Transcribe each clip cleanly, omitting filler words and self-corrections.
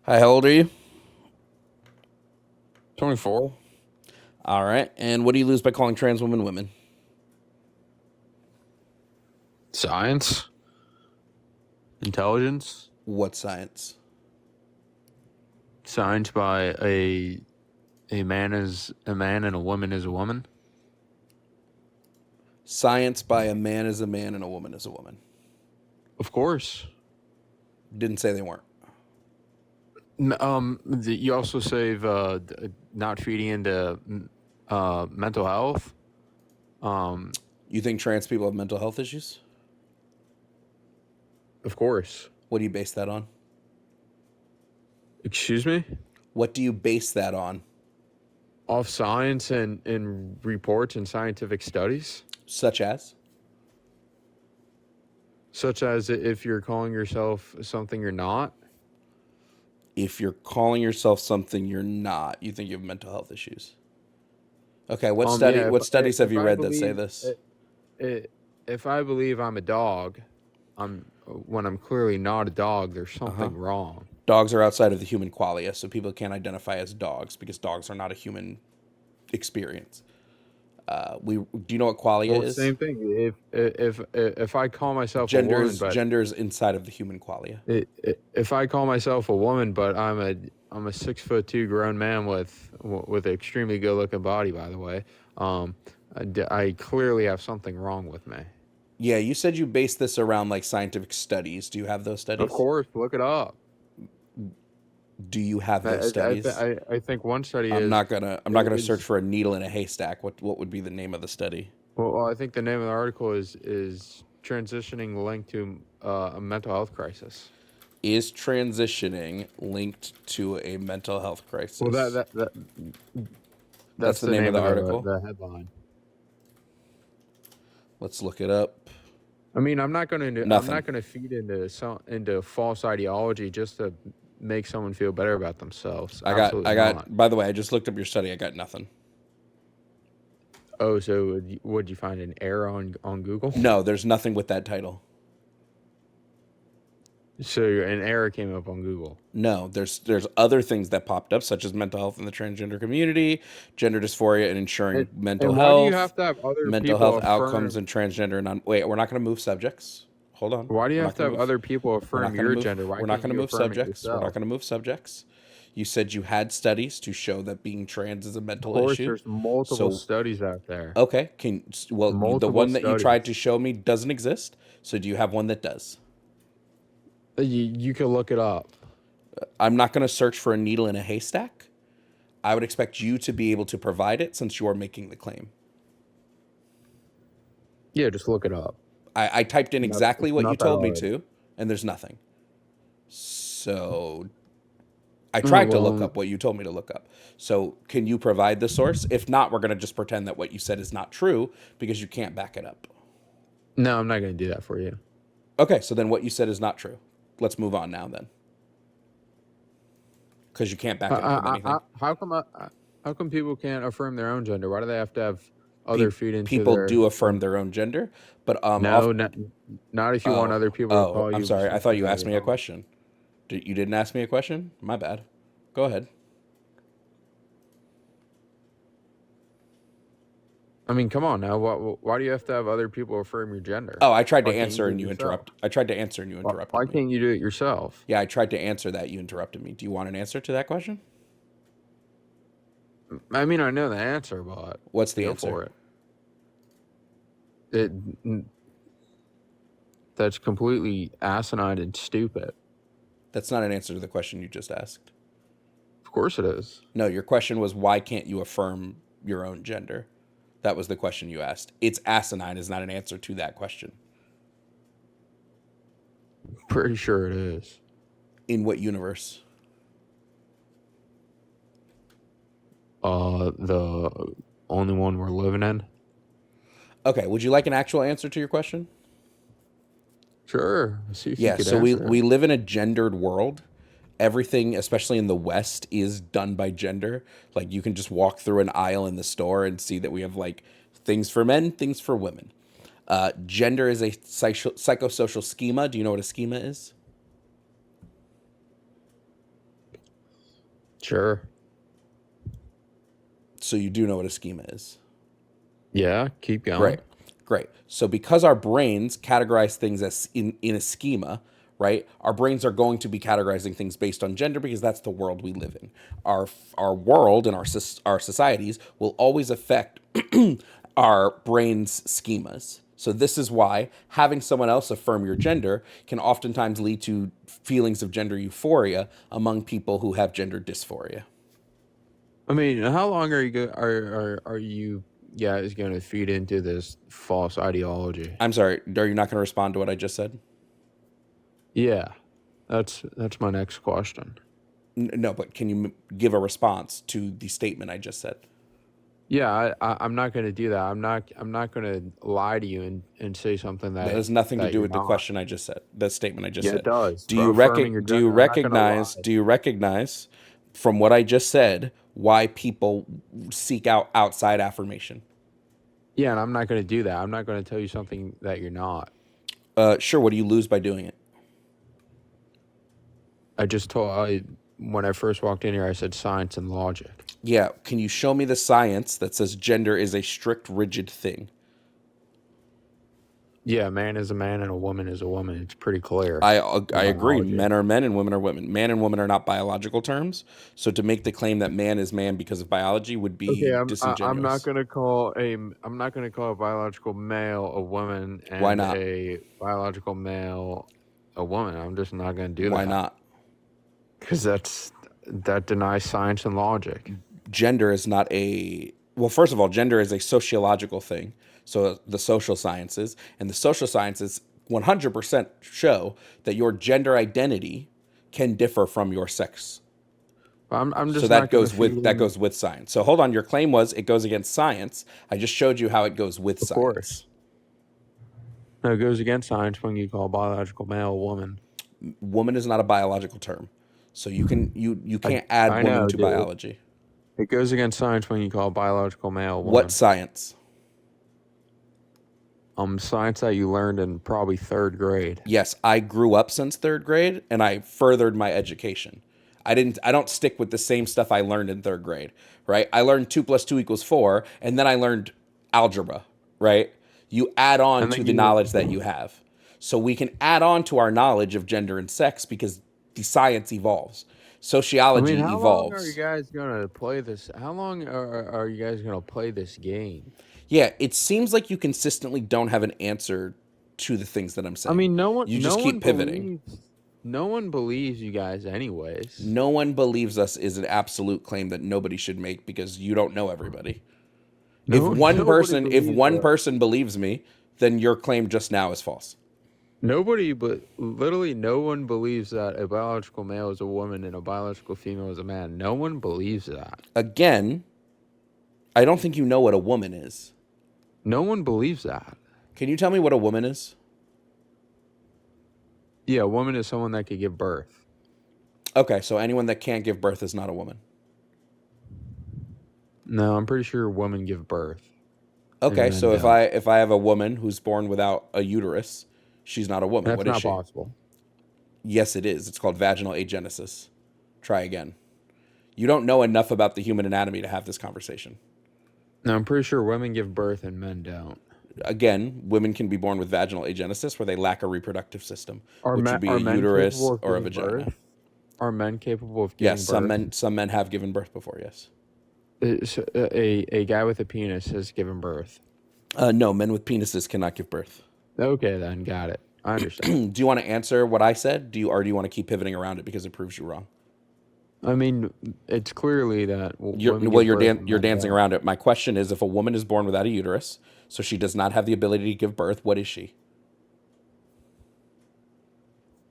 Hi, how old are you? 24. All right. And what do you lose by calling trans women women? Science, intelligence, What science? science by a man is a man and a woman is a woman. Science by a man is a man and a woman is a woman. Of course. Didn't say they weren't. You also save not feeding into mental health. You think trans people have mental health issues? Of course. What do you base that on? Excuse me. What do you base that on? Off science and reports and scientific studies, Such as? such as if you're calling yourself something you're not. If you're calling yourself something you're not, you think you have mental health issues. Okay, what Yeah. what studies have If you I read that say believe this? if I believe I'm a dog, I'm when I'm clearly not a dog. There's something wrong. Dogs are outside of the human qualia, so people can't identify as dogs because dogs are not a human experience. Do you know what qualia Well, is? same thing. If I call myself a woman, Genders but genders inside of the human qualia. if I call myself a woman, but I'm a 6'2" grown man with an extremely good looking body, by the way. I clearly have something wrong with me. Yeah, you said you based this around like scientific studies. Do you have those Of studies? course, look it up. Do you have those studies? I think one study I'm not gonna search is for a needle in a haystack. What would be the name of the study? well, I think the name of the article is transitioning linked to a mental health crisis. Is transitioning linked to a mental health Well, crisis? That's that's the the name of name the of article. the headline. Let's look it up. I mean, I'm Nothing. not going to feed into false ideology just to make someone feel better about themselves. I Absolutely not. got by the way, I just looked up your study. I got nothing. Oh, so would you find an error on Google? No, there's nothing with that title. So an error came up on Google. No, there's other things that popped up, such as mental health in the transgender community, gender dysphoria and ensuring And mental and why do you health, have to have other mental people health outcomes affirm? and transgender non. Wait, we're not going to move subjects. Hold on. Why do you We're have not to going to have move. other people We're not affirm going to your move. gender? Why We're not can't going to you move affirm it subjects. We're not yourself? going to move subjects. You said you had studies to show that being trans is a Of mental course, issue. there's multiple So, studies out there. okay, the Multiple one that you tried to studies. show me doesn't exist. So do you have one that does? You can look it up. I'm not going to search for a needle in a haystack. I would expect you to be able to provide it since you're making the claim. Yeah, just look it up. I typed in exactly It's what you not that told me hard. to, and there's nothing. So I All right, tried to look well, up what you told me to look up. So can you provide the source? If not, we're going to just pretend that what you said is not true because you can't back it up. no, I'm not going to do that for you. Okay, so then what you said is not true. Let's move on now then. Because you can't back it up with anything. How come people can't affirm their own gender? Why do they have to have other feed into People their? do affirm their own gender, but No, not if you want other people to call I'm you sorry. I thought something you that asked you're me a not. question. You didn't ask me a question? My bad. Go ahead. I mean, come on now. Why do you have to have other people affirm your gender? Oh, I tried to Why can't you answer do and it you yourself? interrupt. I tried to answer and you Why interrupted me. can't you do it yourself? Yeah, I tried to answer that. You interrupted me. Do you want an answer to that question? I mean, I know the answer, but What's the go answer? for it. It that's completely asinine and stupid. That's not an answer to the question you just asked. Of course it is. No, your question was why can't you affirm your own gender? That was the question you asked. It's asinine is not an answer to that question. Pretty sure it is. In what universe? The only one we're living in. Okay, would you like an actual answer to your question? Sure. See if you Yeah, could so we answer it. we live in a gendered world. Everything, especially in the West, is done by gender. Like you can just walk through an aisle in the store and see that we have like things for men, things for women. Gender is a psychosocial schema. Do you know what a schema is? Sure. So you do know what a schema is. Yeah, keep Great. going. Great. So because our brains categorize things as in a schema, right? Our brains are going to be categorizing things based on gender because that's the world we live in. Our world and our societies will always affect our brains' schemas. So this is why having someone else affirm your gender can oftentimes lead to feelings of gender euphoria among people who have gender dysphoria. I mean, how long are you are you guys going to feed into this false ideology? I'm sorry, are you not going to respond to what I just said? Yeah, that's my next question. No, but can you give a response to the statement I just said? Yeah, I'm not going to do that. I'm not going to lie to you and say something That has nothing to that do you're with the not. question I just said. The statement I just Yeah, it said. does. Do For you affirming your do you gender, I'm not going to recognize? lie. Do you recognize from what I just said why people seek out outside affirmation? Yeah, and I'm not going to do that. I'm not going to tell you something that you're not. Sure. What do you lose by doing it? I just told I when I first walked in here, I said science and logic. Yeah. Can you show me the science that says gender is a strict, rigid thing? Yeah, a man is a man and a woman is a woman. It's pretty clear I in agree. biology. Men are men and women are women. Man and woman are not biological terms. So to make the claim that man is man because of biology would Okay, be I'm not disingenuous. gonna call I'm not gonna call a biological male a woman Why and not? a biological male a woman. I'm just not gonna do Why that not? because that denies science and logic. Gender is not a well, first of all, gender is a sociological thing. So the social sciences and the social sciences 100% show that your gender identity can differ from your sex. I'm So just not gonna that feed. goes with science. So hold on, your claim was it goes against science. I just showed you how it goes with Of course, science. no, it goes against science when you call a biological male a woman. Woman is not a biological term. So you I can't add I woman know, to dude. biology. It goes against science when you call a biological male a What woman. science? Science that you learned in probably third grade. Yes, I grew up since third grade and I furthered my education. I don't stick with the same stuff I learned in third grade, right? I learned 2 + 2 = 4, and then I learned algebra, right? You add on And to then the knowledge that you have. So we can add on to our knowledge of gender and sex because the science evolves. I mean, Sociology how long are you evolves. guys gonna play this? How long are you guys gonna play this game? Yeah, it seems like you consistently don't have an answer to the things that I'm I saying. mean, You just keep pivoting. no one believes you guys anyways. No one believes us is an absolute claim that nobody should make because you don't know everybody. No, nobody If believes one that. person believes me, then your claim just now is false. Nobody, but literally no one believes that a biological male is a woman and a biological female is a man. No one believes that. Again, I don't think you know what a woman is. No one believes that. Can you tell me what a woman is? Yeah, a woman is someone that could give birth. Okay, so anyone that can't give birth is not a woman. No, I'm pretty sure women give birth and Okay, men so don't. if I have a woman who's born without a uterus, she's not a woman. That's What is not she? possible. Yes, it is. It's called vaginal agenesis. Try again. You don't know enough about the human anatomy to have this conversation. No, I'm pretty sure women give birth and men don't. Again, women can be born with vaginal agenesis where they lack a reproductive system, which would be a Are men capable uterus of or a giving vagina. birth? Are men capable of Yes, giving birth? some men have given birth before, yes. A guy with a penis has given birth. No, men with penises cannot give birth. Okay, then got it. I understand. Do you want to answer what I said? Or do you want to keep pivoting around it because it proves you wrong? I mean, it's clearly that women give birth and You're men dancing don't. around it. My question is if a woman is born without a uterus, so she does not have the ability to give birth, what is she?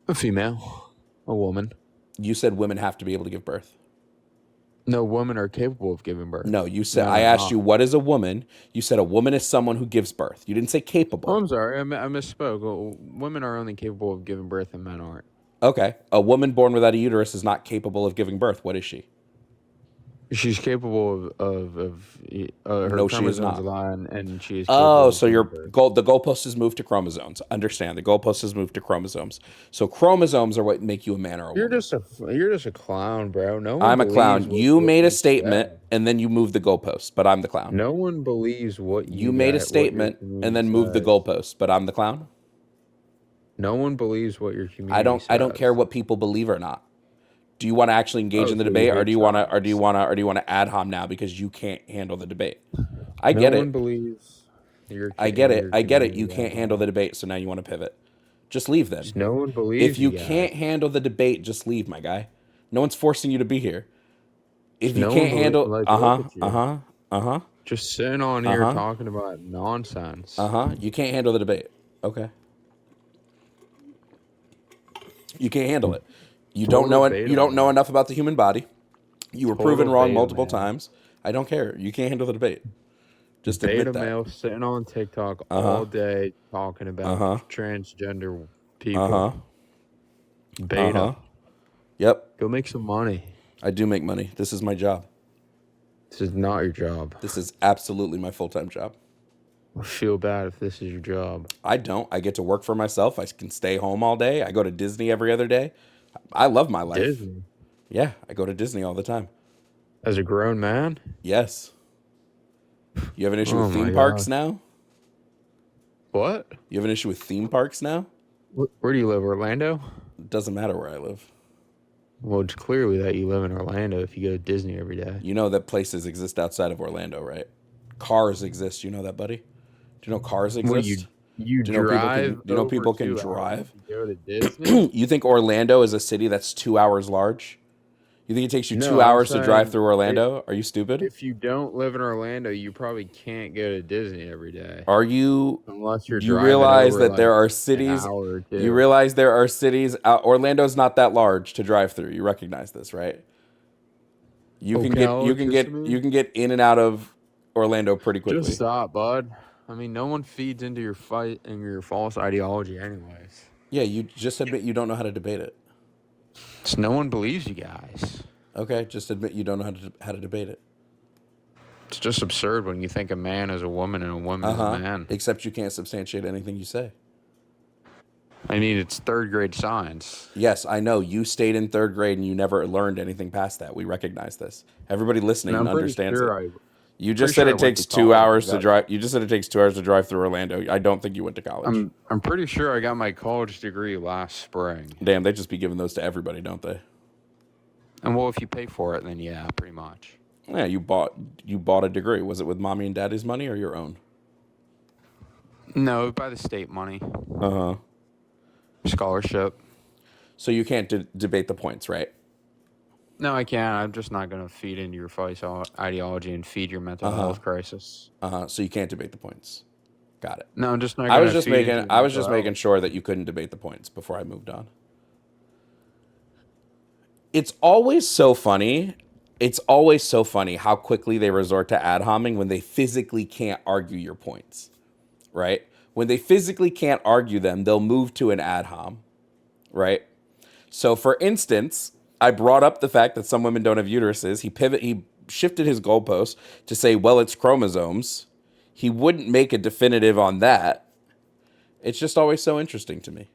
A female, a woman. You said women have to be able to give birth. No, women are capable of giving birth. No, you said Men I are asked you not. what is a woman. You said a woman is someone who gives birth. You didn't say Oh, capable. I'm sorry. I misspoke. Women are only capable of giving birth and men aren't. Okay, a woman born without a uterus is not capable of giving birth. What is she? She's capable of her No, she is chromosomes not. align, and she is Oh, capable of so giving birth. the goalpost has moved to chromosomes. Understand, the goalpost has moved to chromosomes. So chromosomes are what make you a man or a woman. You're just a clown, bro. No one I'm a believes clown. You what made a you statement say. and then you moved the goalpost, but I'm the clown. No one believes You made a what your statement and community then moved the says. goalpost, but I'm the clown. No one believes what your community I don't care says. what people believe or not. Do you want to actually engage Oh, in the so you debate, hate science. or do you want to ad hom now because you can't handle the debate? I No get one it. believes I get in it. your I get it. You community at can't handle the all. debate, so now you want to pivot. Just leave then. Just no one If believes you you guys. can't handle the debate, just leave, my guy. No one's forcing you to be here. If Just you no one can't believe. handle, Like, look at uh you. huh, uh huh, Just sitting on uh here huh, talking about nonsense. you can't handle the debate. Okay, you can't handle it. Total You beta don't know male. enough about the human body. You were proven Total wrong beta multiple male. times. I don't care. You can't handle the debate. Just Beta admit that. male sitting on TikTok Uh huh. all day talking Uh about huh. transgender Uh people. huh. Uh Beta. huh. Yep. Go make some money. I do make money. This is my job. This is not your job. This is absolutely my full time job. I feel bad if this is your job. I don't. I get to work for myself. I can stay home all day. I go to Disney every other day. I love my life. Disney. Yeah, I go to Disney all the time. As a grown man? Yes. You have an issue with Oh theme my parks god. now? What? You have an issue with theme parks now? Where do you live? Orlando? It doesn't matter where I live. Well, it's clearly that you live in Orlando if you go to Disney every day. You know that places exist outside of Orlando, right? Cars exist. You know that, buddy? Do you know cars Well, exist? you Do you know people can drive do you know over people can 2 hours drive? to go to Disney? You think Orlando is a city that's 2 hours large? You think it takes you No, two I'm hours to drive saying through Orlando? Are you stupid? if you don't live in Orlando, you probably can't go to Disney every day Are you unless you're Do you driving realize over that there like are an cities hour or you two. realize there are cities Orlando's not that large to drive through. You recognize this, right? Ocala, Kissimmee? You can get in and out of Orlando pretty Just quickly. stop, bud. I mean, no one feeds into your fight and your false ideology, anyways. Yeah, you just admit you don't know how to debate it. So no one believes you guys. Okay, just admit you don't know how to debate it. It's just absurd when you think a man is a woman and a woman is a Uh-huh. man. Except you can't substantiate anything you say. I mean, it's third grade science. Yes, I know. You stayed in third grade and you never learned anything past that. We recognize this. Everybody And listening understands it. You just pretty said sure I it went takes to two college and hours to got. drive. You just said it takes 2 hours to drive through Orlando. I don't think you went to college. I'm pretty sure I got my college degree last spring. Damn, they just be giving those to everybody, don't they? And well, if you pay for it, then yeah, pretty much. Yeah, you bought a degree. Was it with mommy and daddy's money or your own? No, by the state money, Uh huh. scholarship. So you can't debate the points, right? No, I can't. I'm just not going to feed into your false ideology and feed your mental health crisis. Uh huh. So you can't debate the points. Got it. No, I'm just not going to feed into your I was mental just making health. sure that you couldn't debate the points before I moved on. It's always so funny. It's always so funny how quickly they resort to ad homing when they physically can't argue your points, right? When they physically can't argue them, they'll move to an ad hom, right? So, for instance, I brought up the fact that some women don't have uteruses. He shifted his goalpost to say, well, it's chromosomes. He wouldn't make a definitive on that. It's just always so interesting to me.